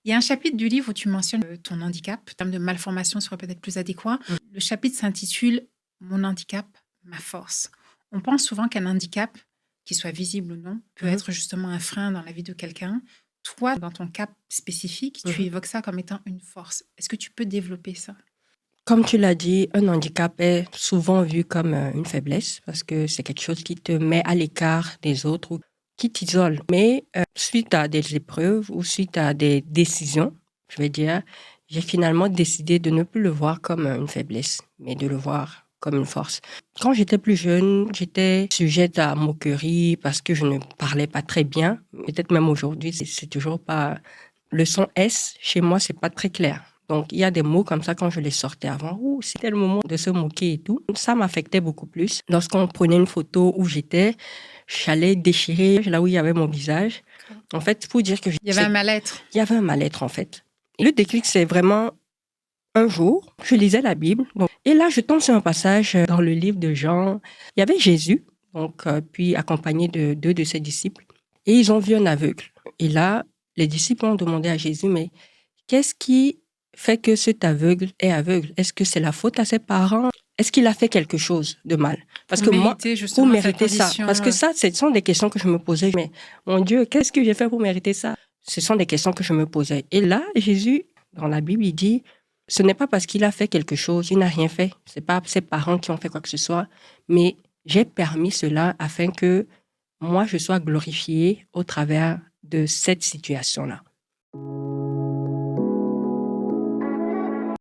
Il y a un chapitre du livre où tu mentionnes ton handicap. En termes de malformation serait peut-être plus adéquat. Le chapitre s'intitule Mon handicap, ma force. On pense souvent qu'un handicap, qu'il soit visible ou non, peut être justement un frein dans la vie de quelqu'un. Toi, dans ton cas spécifique, tu évoques ça comme étant une force. Est-ce que tu peux développer ça? Comme tu l'as dit, un handicap est souvent vu comme une faiblesse parce que c'est quelque chose qui te met à l'écart des autres ou qui t'isole. Mais suite à des épreuves ou suite à des décisions, je vais dire, j'ai finalement décidé de ne plus le voir comme une faiblesse, mais de le voir comme une force. Quand j'étais plus jeune, j'étais sujette à moquerie parce que je ne parlais pas très bien. Peut-être même aujourd'hui, c'est toujours pas... Le son S, chez moi, c'est pas très clair. Donc, il y a des mots comme ça, quand je les sortais avant, c'était le moment de se moquer et tout. Ça m'affectait beaucoup plus. Lorsqu'on prenait une photo où j'allais déchirer là où il y avait mon visage. En fait, pour dire que... Il y avait un mal-être. Il y avait un mal-être, en fait. Et le déclic, c'est vraiment un jour, je lisais la Bible. Et là, je tombe sur un passage dans le livre de Jean. Il y avait Jésus, puis accompagné de deux de ses disciples. Et ils ont vu un aveugle. Et là, les disciples ont demandé à Jésus, mais qu'est-ce qui fait que cet aveugle est aveugle? Est-ce que c'est la faute à ses parents? Est-ce qu'il a fait quelque chose de mal? Parce que moi, pour mériter ça, parce que ça, ce sont des questions que je me posais. Mais mon Dieu, qu'est-ce que j'ai fait pour mériter ça? Ce sont des questions que je me posais. Et là, Jésus, dans la Bible, il dit, ce n'est pas parce qu'il a fait quelque chose, il n'a rien fait. C'est pas ses parents qui ont fait quoi que ce soit, mais j'ai permis cela afin que moi, je sois glorifiée au travers de cette situation-là.